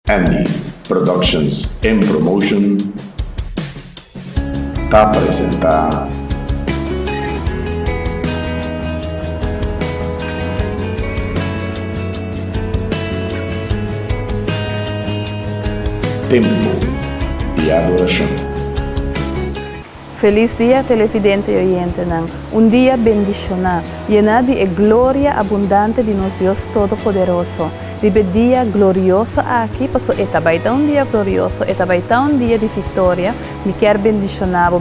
Andy Productions and Promotion está presenta Tempo de Adoración. Feliz día, televidente y oyente. Un día bendicionado, lleno de gloria abundante de nuestro Dios Todopoderoso. Vive día glorioso aquí, pasó esta baita un día glorioso, esta baita un día de victoria. Me quer bendicionar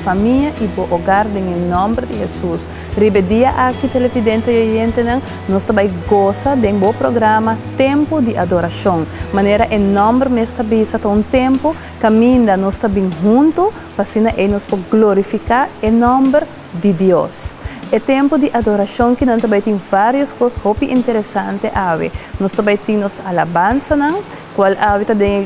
familia y bo hogar en el nombre de Jesús. Vive día aquí, televidente y oyente, nos também goza de un buen programa Tempo de Adoración. Manera en nombre me estabiliza un tiempo, camina, nos também junto, para que nos pueda glorificar el nombre de Dios. É tempo de adoração que nós também tem várias coisas muito interessantes. Nós também temos alabança, qual tem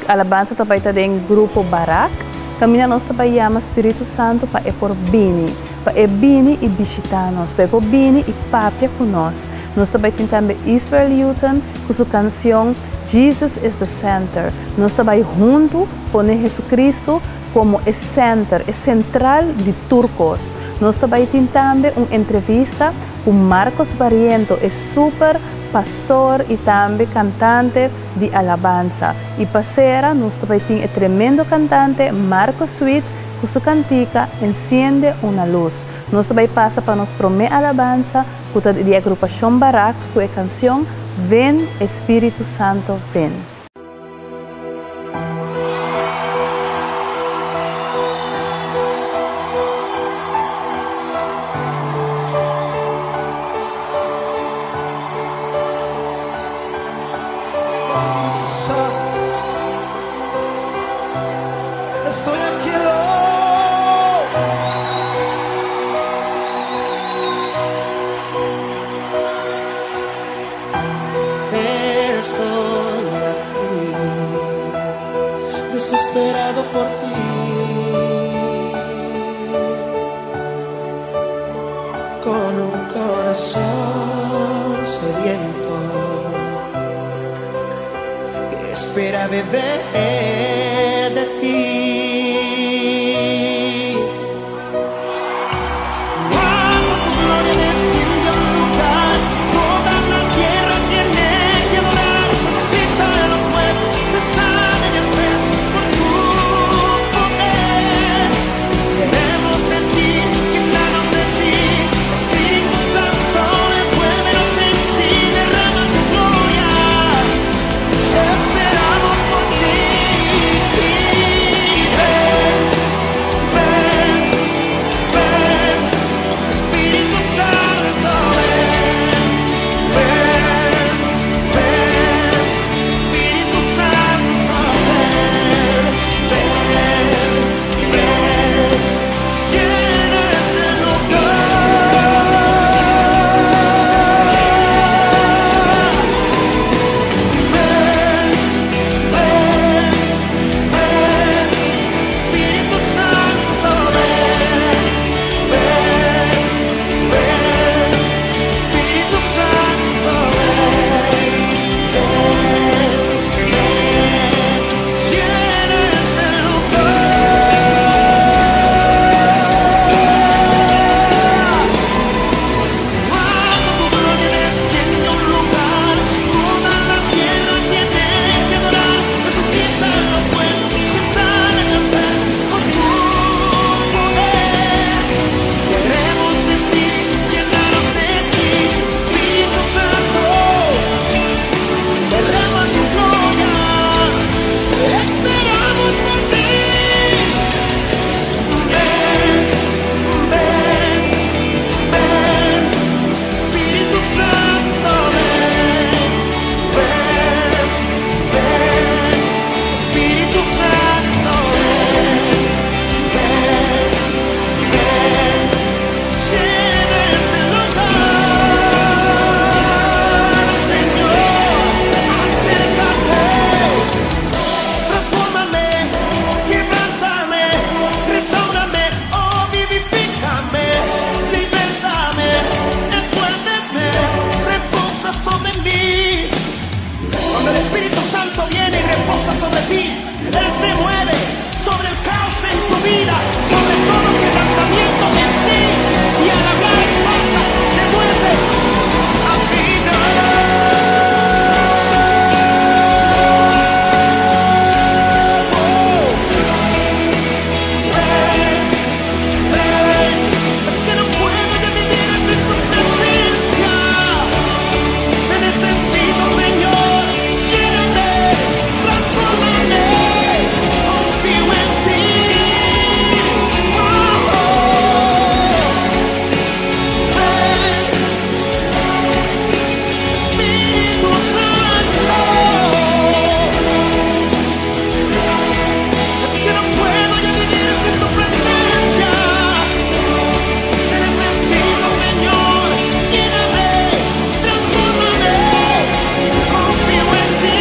alabança também tem grupo Barak. Caminha nós também chama Espírito Santo para por bini, para bini e visitar-nos, para por bini e papia conosco. Nós também temos também Israel Newton com sua canção Jesus is the Center. Nós também junto com Jesus Cristo como é center, é central de turcos. Nós também temos também uma entrevista com Marcos Barriento, é super pastor e também cantante de alabança. E parceira, nós também temos o tremendo cantante Marcos Sweet, que sua cantica enciende uma luz. Nós também passa para nos promer alabança, que é de agrupação Barak, com a canção Ven Espírito Santo, ven. Desesperado por ti, con un corazón sediento que espera beber de ti. Cuando tu gloria desciende a un lugar, toda la tierra tiene que adorar. Resucita de los muertos, se sane de enfermos. Esperamos por ti. Santo viene y reposa sobre ti. Él se mueve sobre el caos en tu vida, sobre todo quebrantamiento en ti. Y al hablar pasas, te vuelve a vida. Es que no puedo ya vivir sin tu presencia. Te necesito, Señor. Lléname, transfórmame. Confío en ti. Ven, Espíritu Santo. Es que no puedo ya vivir sin tu presencia. Te necesito, Señor. Lléname, transfórmame. Confío en ti.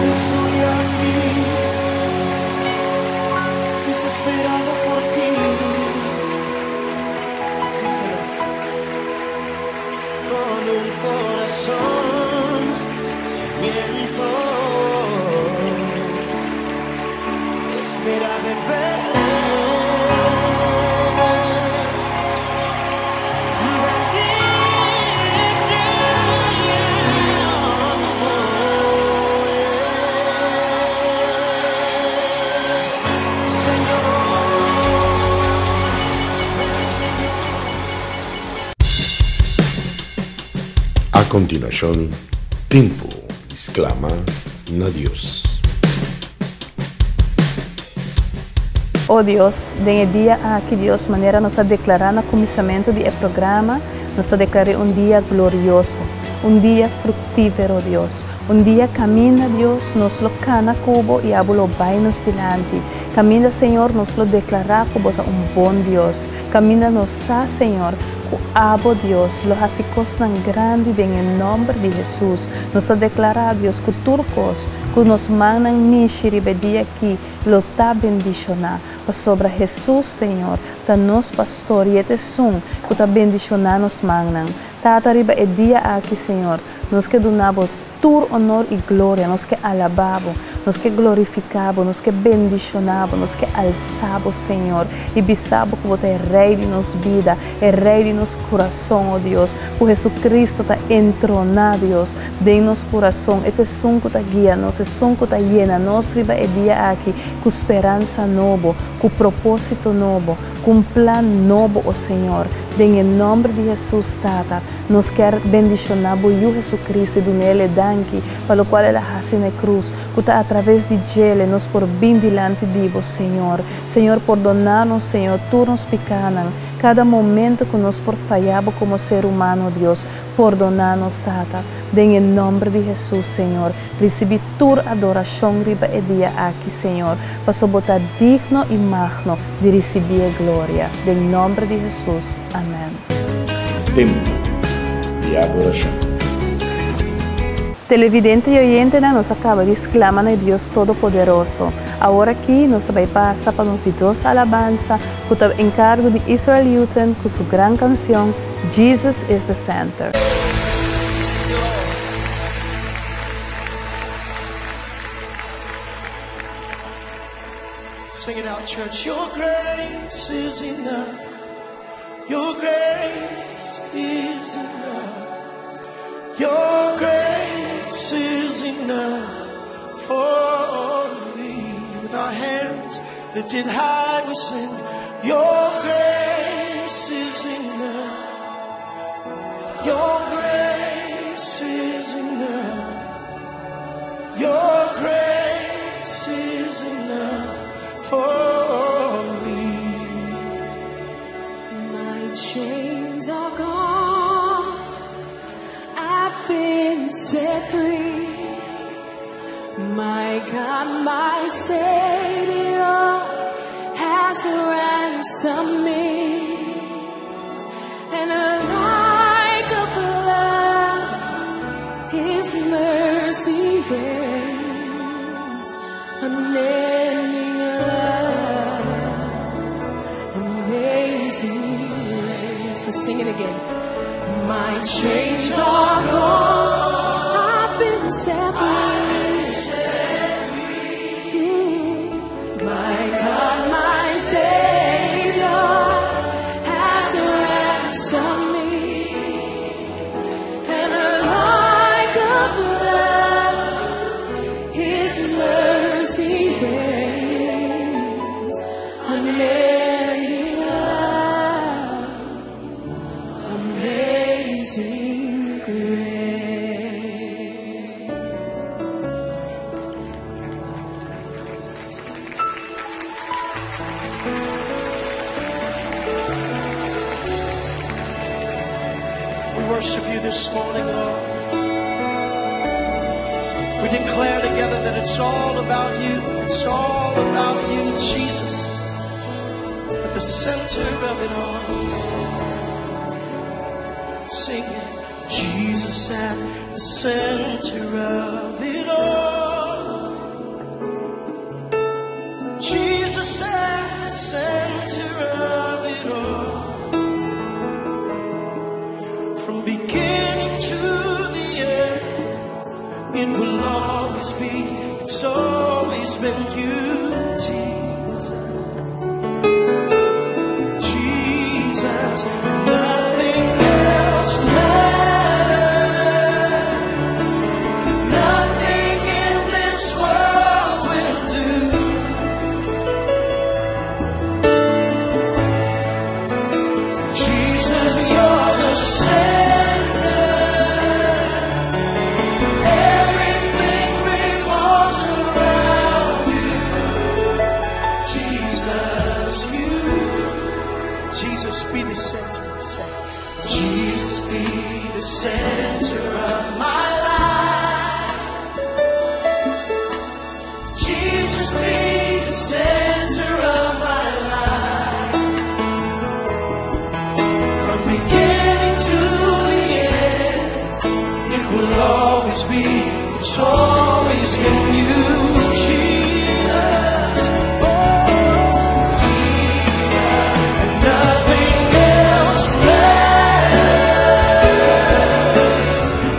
Estoy aquí, desesperado por ti. Díselo. Con un corazón sediento, espera beber de ti, Señor. A continuación, tempo exclama na Dios. Oh Deus, nesse dia aqui, Deus, maneira nós declarar no começamento do programa, nós declaramos dia glorioso, dia frutífero, Deus. Dia caminha, Deus, nós lo cana cubo e abulo vai nos dilante. Caminha, Senhor, nós lo declarar como bom Deus. Caminha nos Senhor, abo Deus, lo hace cosas grandes em nome de Jesus. Nós declarar, Deus, que turcos, que nos mandam mishiri dia aqui, lo tá bendicionar. Sobre Jesus, Senhor, tá nos pastor e este som, que tá bendicionar nos mandam. Tá arriba é dia aqui, Senhor, nós que donamos tur honor e glória, nós que alabamos, nós que glorificamos, nós que bendicionamos, nós que alçamos, Senhor, e bisamos que você é Rei de nossa vida, é Rei de nosso coração, ó Deus, que Jesus Cristo está entronado, Deus, de nosso coração, este som que está guia, nosso som que está llena, nós riba é dia aqui, com esperança nova, com propósito novo, com plan novo, ó Senhor, em nome de Jesus, Tata, nós quer bendicionar o Jesus Cristo do nele danki, para o qual ele hace na cruz, que está através de ele, nós por bem dilante de vos, Senhor. Senhor, perdonar-nos, Senhor, tu nos picanan, cada momento que nós por falhamos como ser humano, Deus, perdonar-nos, Tata, em nome de Jesus, Senhor. Recebi tua adoração, riba e dia aqui, Senhor, para botar digno e magno de receber a glória. Em nome de Jesus. Amém. Tempo de adoração. Televidente e oyente, nos acaba de exclamar a Deus Todo-Poderoso. Agora aqui, nós também passa para nos dos alabança, que está em cargo de Israel Newton, com sua grande canção, Jesus is the Center. Sing it out, church. Your grace is enough. Your grace is enough. Your grace is enough for me. With our hands Lifted high we sing, your grace is enough. Your grace is enough. Your grace is enough for me. My chains are gone, I've been set free. My God, my Savior has ransomed me. And like a flood, His mercy reigns. Unending love, amazing grace. Let's sing it again. My chains are gone, I've been set free. My God, my Savior has ransomed me. And like a flood, His mercy reigns. Unending love, amazing grace. We worship you this morning, Lord. We declare together that it's all about you. It's all about you, Jesus, at the center of it all. Sing it. Jesus at the center of it all. Jesus at the center of it all. From beginning to the end, it will always be, it's always been you, Jesus. Jesus, nothing else matters. Nothing in this world will do. Jesus, you're the center. Everything revolves around you. Jesus, you. Jesus, be the center. Say, Jesus, be the center of my life. Jesus, be the center of my life. From beginning to the end, it will always be, it's always been you, Jesus. Oh, Jesus, and nothing else matters.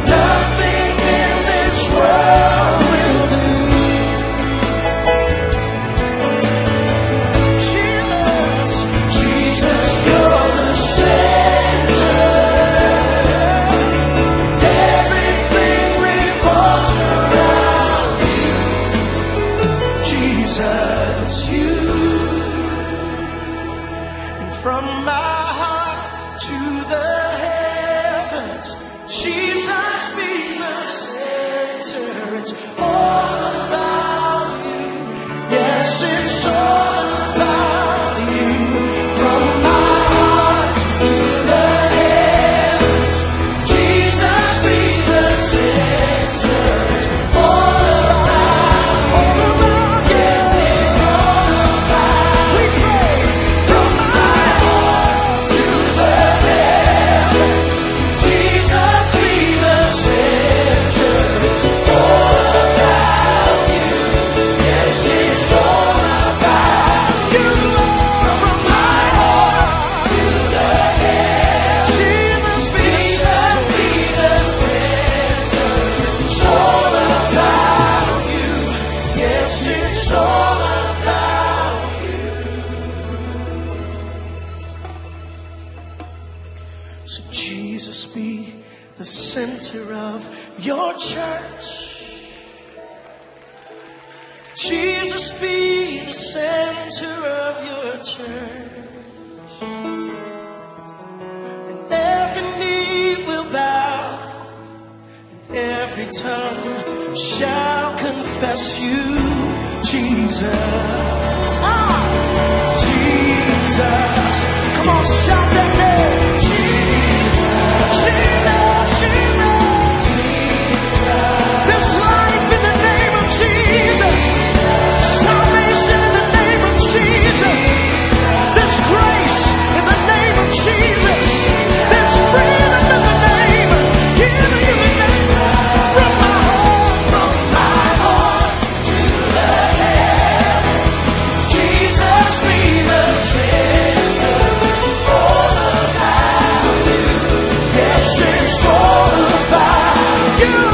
Nothing in this world will do. Jesus, Jesus, you're the center. Everything revolves around you. Jesus, you. And from my heart to the heavens, Jesus, be the center. It's all about you. Yes, it's all about you. From my heart to the heavens, Jesus, be the center. It's all about, yes, it's all about. We pray. From my heart to the heavens, Jesus, be the center. All about you. Yes, it's all about you. From my heart to the heavens, Jesus, be the center. It's all about you. Yes, it's all about you. So Jesus, be the center of your church. Jesus be the center of your church, and every knee will bow, and every tongue shall confess you, Jesus. Jesus. Come on, shout that name. Jesus. Jesus. Jesus. There's life in the name of Jesus. Salvation in the name of Jesus. There's grace in the name of Jesus. There's freedom in the name. Healing in the name. From my heart to the heavens, Jesus be the center. All about you. Yes, it's all about you.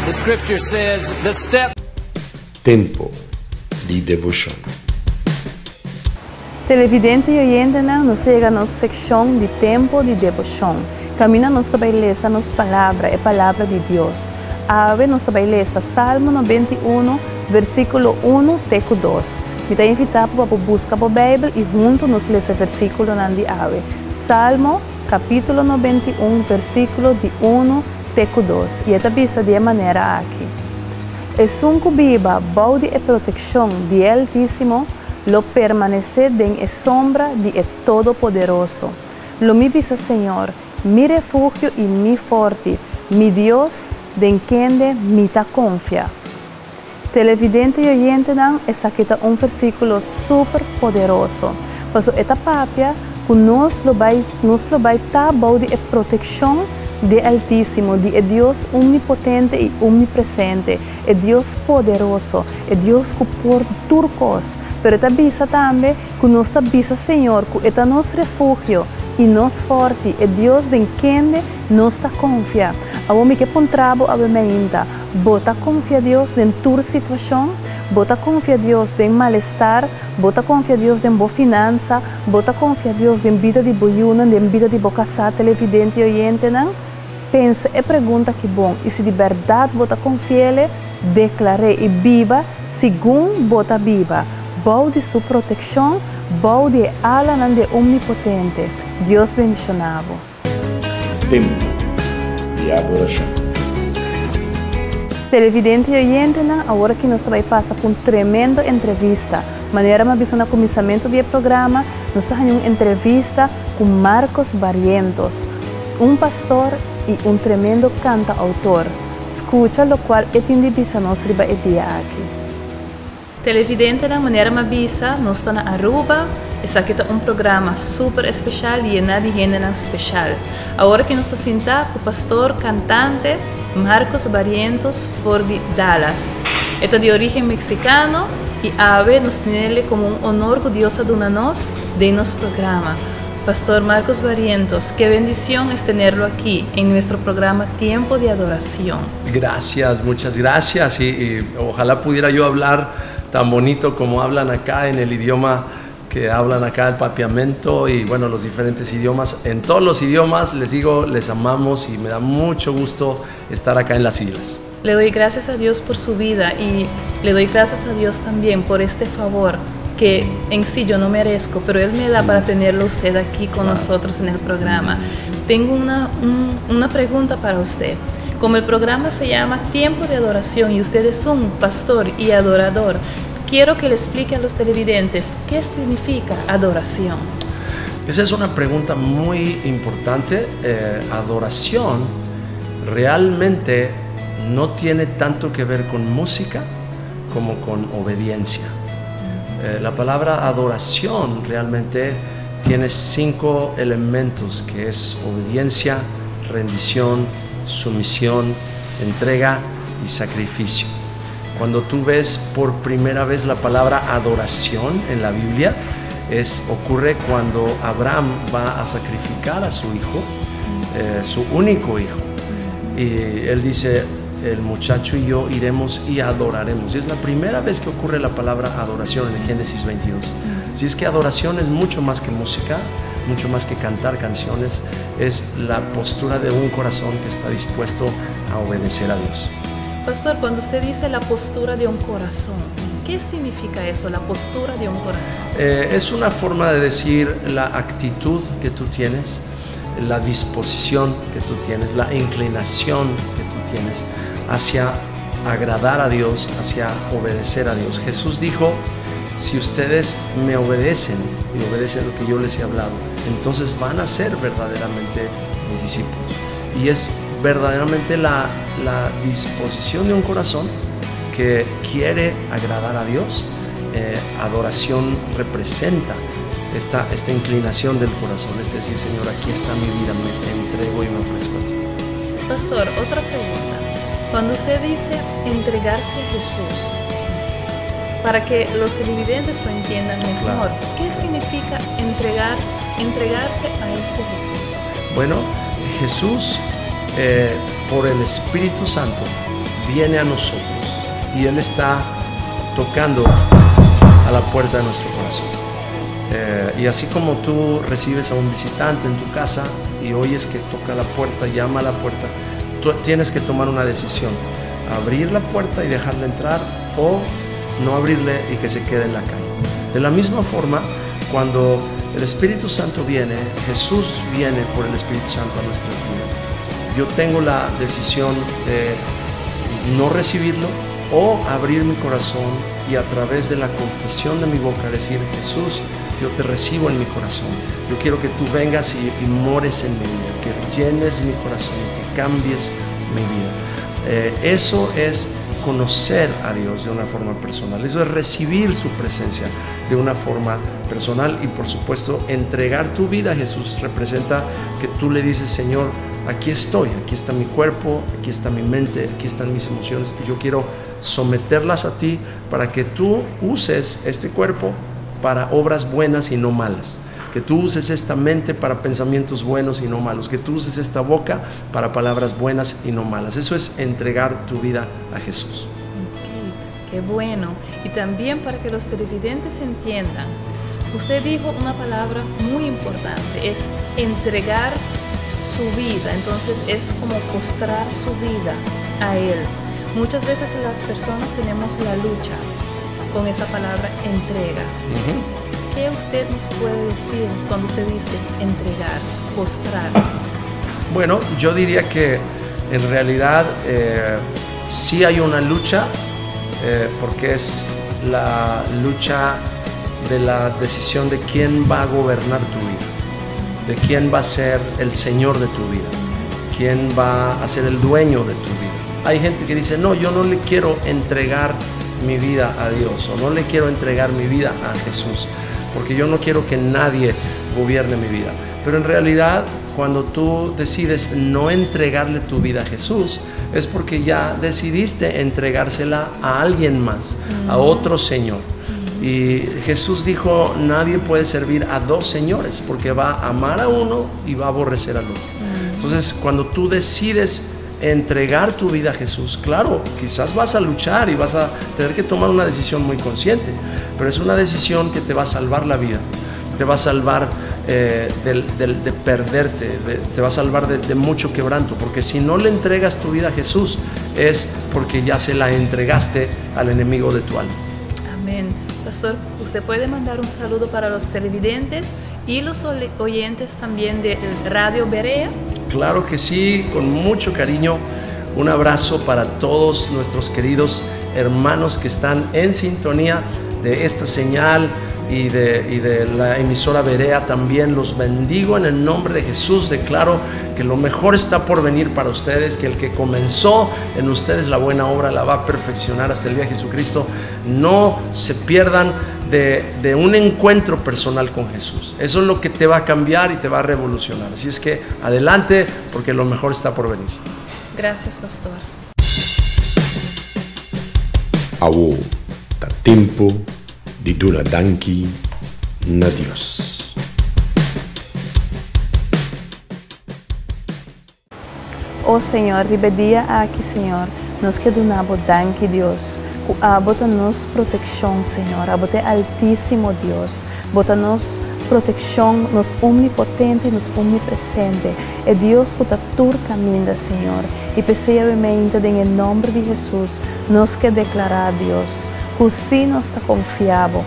The scripture says the step. Tempo di devotion. Televidente e oyente, nos chega a nossa secção de tempo de devoção. Camina nos trabalheza nos palavra e palavra de Deus. Ave nos trabalheza Salmo 91, versículo 1 teco 2. Me está invitado para buscar a Bíblia e junto nos lê esse versículo de ave. Salmo capítulo 91, versículo de 1 teco 2. E esta bisa de maneira aqui. Es un cubiba, baudi e proteção de Altíssimo, lo permanecer en sombra de Todo-Poderoso. Lo mi bisa, Senhor, mi refugio y mi forte, mi Dios, de quien mi ta confia. Televidente e oyente es aquí versículo super poderoso. Por eso esta papia, que nos lo vai ta baudi e proteção de Altíssimo, de Deus omnipotente e omnipresente, é Deus poderoso, é Deus que por turcos, pero esta bisa também que nos bisa Senhor, que é nosso refúgio e nos forte, é Deus de quem nos confia. A homem que pontrabo a bemeinta, bota confia Deus em tua situação, bota confia Deus em malestar, bota confia Deus em boa finança, bota confia Deus em vida de boiuna, em vida de boca sa televidente e oyente, não? Pensa e pergunta que bom, e se de verdade bota confiele, declare e viva, segundo bota viva, bom de sua proteção, bom de ala de omnipotente. Deus bendicionado. Tempo de adoração. Televidente e oyente, agora que nós vai passar por uma tremenda entrevista. Maneira uma visão no começamento do programa, nós temos uma entrevista com Marcos Barrientos, um pastor e um tremendo cantautor. Escucha lo qual é indivisa nós riba e dia aqui. Televidente, na maneira uma visa, nós estamos na Aruba. Esse aqui é um programa super especial e nada de gente especial. Agora que nós estamos sentados com o pastor cantante Marcos Barrientos for de Dallas. Este é de origem mexicano e ave nos tem ele como um honor que Deus aduna-nos de nosso programa. Pastor Marcos Barrientos, qué bendición es tenerlo aquí en nuestro programa Tiempo de Adoración. Gracias, muchas gracias y ojalá pudiera yo hablar tan bonito como hablan acá en el idioma que hablan acá, el papiamento, y bueno, los diferentes idiomas. En todos los idiomas les digo, les amamos y me da mucho gusto estar acá en las islas. Le doy gracias a Dios por su vida y le doy gracias a Dios también por este favor que en sí yo no merezco, pero Él me da para tenerlo usted aquí con nosotros en el programa. Tengo una pregunta para usted. Como el programa se llama Tiempo de Adoración y usted es un pastor y adorador, quiero que le explique a los televidentes qué significa adoración. Esa es una pregunta muy importante. Adoración realmente no tiene tanto que ver con música como con obediencia. La palabra adoración realmente tiene 5 elementos, que es obediencia, rendición, sumisión, entrega y sacrificio. Cuando tú ves por primera vez la palabra adoración en la Biblia, ocurre cuando Abraham va a sacrificar a su hijo, su único hijo, y él dice: el muchacho y yo iremos y adoraremos. Y es la primera vez que ocurre la palabra adoración en Génesis 22. Así es que adoración es mucho más que música, mucho más que cantar canciones, es la postura de un corazón que está dispuesto a obedecer a Dios. Pastor, cuando usted dice la postura de un corazón, ¿qué significa eso, la postura de un corazón? Es una forma de decir la actitud que tú tienes, la disposición que tú tienes, la inclinación que tú tienes hacia agradar a Dios, hacia obedecer a Dios. Jesús dijo: si ustedes me obedecen y obedecen lo que yo les he hablado, entonces van a ser verdaderamente mis discípulos. Y es verdaderamente la disposición de un corazón que quiere agradar a Dios. Adoración representa esta inclinación del corazón, es decir: Señor, aquí está mi vida, me entrego y me ofrezco a ti. Pastor, otra pregunta. Cuando usted dice entregarse a Jesús, para que los televidentes lo entiendan mejor, claro, ¿qué significa entregarse a este Jesús? Bueno, Jesús, por el Espíritu Santo, viene a nosotros y Él está tocando a la puerta de nuestro corazón. Y así como tú recibes a un visitante en tu casa y oyes que toca la puerta, llama a la puerta, tú tienes que tomar una decisión: abrir la puerta y dejarle entrar, o no abrirle y que se quede en la calle. De la misma forma, cuando el Espíritu Santo viene, Jesús viene por el Espíritu Santo a nuestras vidas. Yo tengo la decisión de no recibirlo o abrir mi corazón y a través de la confesión de mi boca decir: Jesús, yo te recibo en mi corazón. Yo quiero que tú vengas y mores en mi vida, que llenes mi corazón, que cambies mi vida. Eso es conocer a Dios de una forma personal. Eso es recibir su presencia de una forma personal. Y por supuesto, entregar tu vida a Jesús representa que tú le dices: Señor, aquí estoy, aquí está mi cuerpo, aquí está mi mente, aquí están mis emociones, y yo quiero someterlas a ti para que tú uses este cuerpo para obras buenas y no malas, que tú uses esta mente para pensamientos buenos y no malos, que tú uses esta boca para palabras buenas y no malas. Eso es entregar tu vida a Jesús. Okay, qué bueno. Y también para que los televidentes entiendan, usted dijo una palabra muy importante, es entregar su vida. Entonces es como postrar su vida a Él. Muchas veces las personas tenemos la lucha con esa palabra entrega. ¿Qué usted nos puede decir cuando usted dice entregar, postrar? Bueno, yo diría que en realidad sí hay una lucha, porque es la lucha de la decisión de quién va a gobernar tu vida, de quién va a ser el Señor de tu vida, quién va a ser el dueño de tu vida. Hay gente que dice: no, yo no le quiero entregar mi vida a Dios, o no le quiero entregar mi vida a Jesús, porque yo no quiero que nadie gobierne mi vida. Pero en realidad, cuando tú decides no entregarle tu vida a Jesús, es porque ya decidiste entregársela a alguien más, a otro Señor. Y Jesús dijo: nadie puede servir a dos señores, porque va a amar a uno y va a aborrecer al otro. Entonces, cuando tú decides entregar tu vida a Jesús. Claro, quizás vas a luchar y vas a tener que tomar una decisión muy consciente, pero es una decisión que te va a salvar la vida, te va a salvar de perderte, te va a salvar de mucho quebranto, porque si no le entregas tu vida a Jesús es porque ya se la entregaste al enemigo de tu alma. Amén. Pastor, usted puede mandar un saludo para los televidentes y los oyentes también de Radio Berea. Claro que sí, con mucho cariño. Un abrazo para todos nuestros queridos hermanos que están en sintonía de esta señal y de la emisora Berea. También los bendigo en el nombre de Jesús. Declaro que lo mejor está por venir para ustedes, que el que comenzó en ustedes la buena obra la va a perfeccionar hasta el día de Jesucristo. No se pierdan de un encuentro personal con Jesús. Eso es lo que te va a cambiar y te va a revolucionar. Así es que adelante, porque lo mejor está por venir. Gracias, pastor. Awo, da tempo di dura danki na Dios. Oh Senhor, ribedia aqui, Senhor, nos que donamos danki, Deus. Bota-nos proteção, Senhor, bota altíssimo Deus, bota-nos proteção, nos omnipotente, nos omnipresente. É Deus que está tur caminho, Senhor. E especialmente em nome de Jesus, nos que declarar Deus, que sim nos está confiável,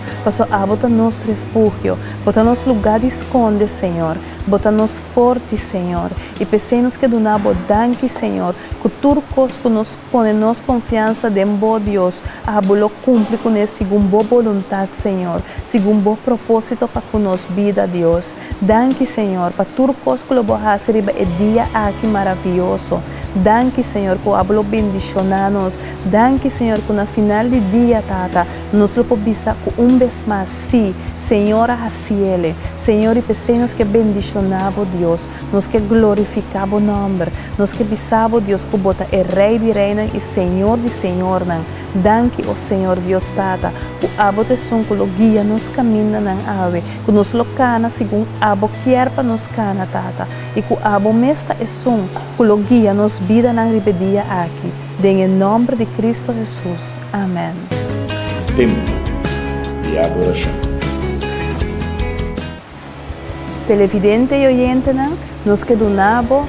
bota-nos refúgio, bota-nos lugar de esconde, Senhor. Bota-nos forte, Senhor, e pensemos que donamos danke, Senhor, que tudo que nos põe nos confiança de bom Deus, lo cumpre com ele segundo boa vontade, Senhor, segundo bom propósito para com nos vida, Deus. Danke, Senhor, para tudo que lo vou fazer é dia aqui maravilhoso. Danke, Senhor, que hablo bendicionanos. Danke, Senhor, que na final de dia, Tata, nos lo podemos com vez mais, sim, Senhora, Raciele, Senhor, e pensemos que bendicionamos Deus, nos que glorificamos o nome, nos que bisamos Deus que bota é Rei de Reina e Senhor de Senhor. Danke, o Senhor Deus Tata, que abo te son que lo guia nos camina nan ave, que nos lo cana segundo abo quer para nos cana, Tata, e que abo mesta é son que lo guia nos vida nan ribedia aqui, em nome de Cristo Jesus. Amém. Tempo de adoração. Televidente e oyente, nos que donamos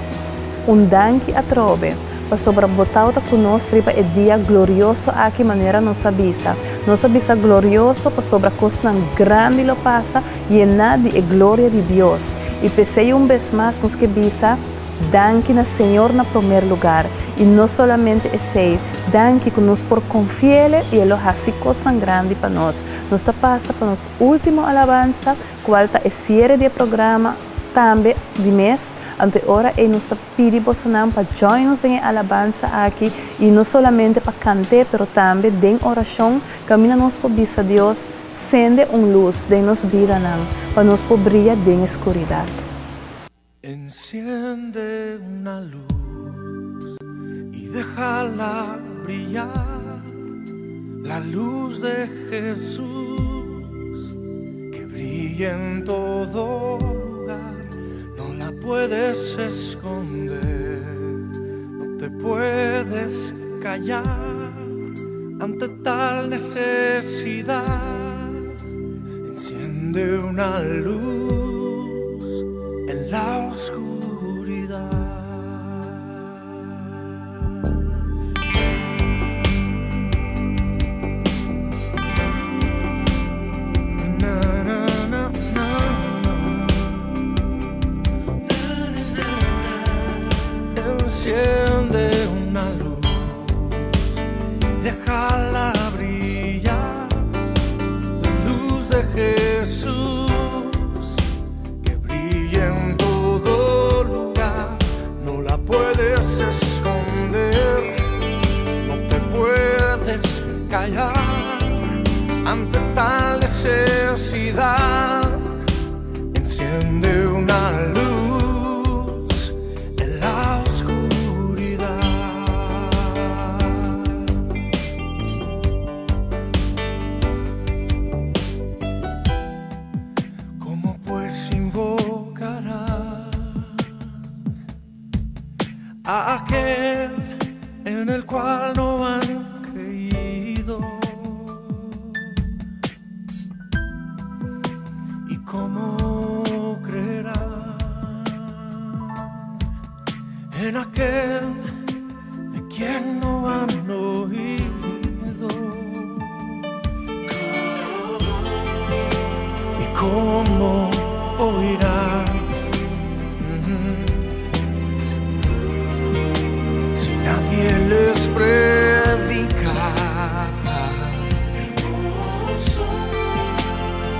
danke a trove, para sobrebotar com nós é dia glorioso aqui maneira nos avisa glorioso para sobre a coisa grande lo passa e nada de glória de Deus. E pensei vez mais nos que bisa danke na Senhor na primeiro lugar e não somente esse danke que nos por confiar e ele faz coisa grande para nós. Nos está passa para nos último alabanza, qual está série de programa também de mês, ante hora e nos pedi bolsonaro para join-nos em alabanza aqui e não somente para cantar, mas também em oração, caminha-nos por bisa Deus, sende luz de nos vida para nos por brilhar em escuridade. Enciende una luz y déjala brillar, la luz de Jesús que brilla en todo lugar, no la puedes esconder, no te puedes callar ante tal necesidad. Enciende una luz en la oscuridad. Na, na, na, na, na. Enciende una luz, déjala brillar, la luz de Jesús. Callar ante tal necesidad. Enciende una luz en la oscuridad. ¿Cómo pues invocará a aquel en el cual no han creído. ¿Y cómo creerán en aquel de quien no han oído? ¿Y cómo oirán si nadie les predica?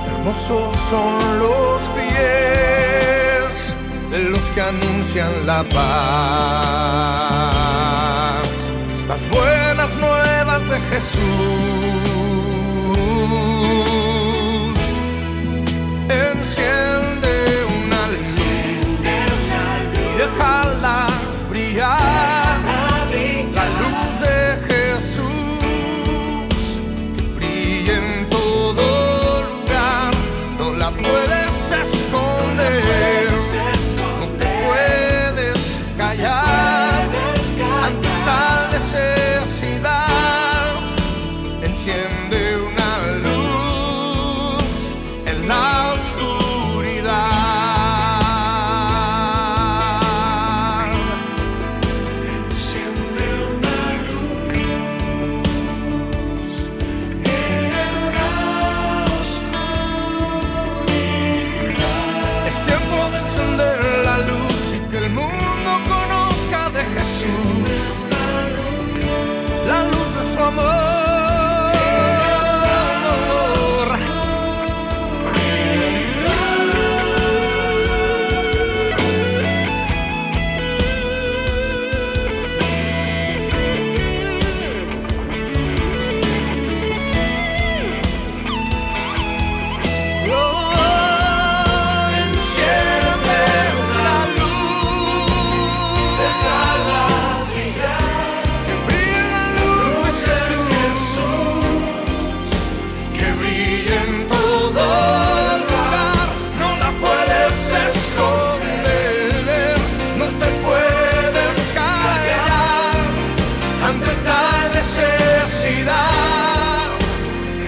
Hermosos son los pies de los que anuncian la paz, las buenas nuevas de Jesús. Enciende una luz y déjala brillar, la luz de Jesús que brilla en todo lugar. No la puedes esconder, no te puedes callar ante tal necesidad. Enciende una luz en la oscuridad. Enciende una luz en la oscuridad. Es tiempo de encender la luz y que el mundo conozca de Jesús, la luz de su amor.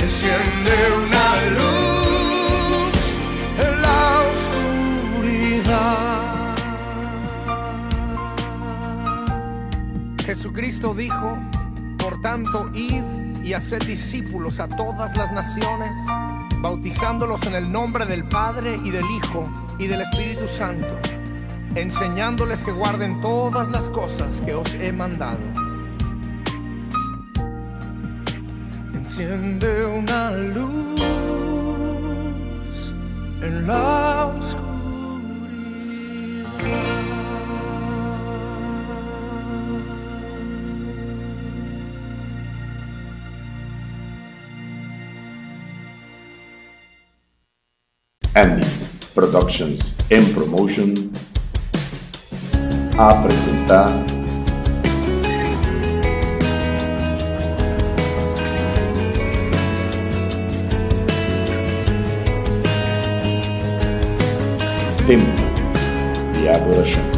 Enciende una luz en la oscuridad. Jesucristo dijo: por tanto, id y haced discípulos a todas las naciones, bautizándolos en el nombre del Padre y del Hijo y del Espíritu Santo, enseñándoles que guarden todas las cosas que os he mandado. Enciende una luz en la oscuridad. Andy Productions and Promotion a presentar Tempo de Adoração.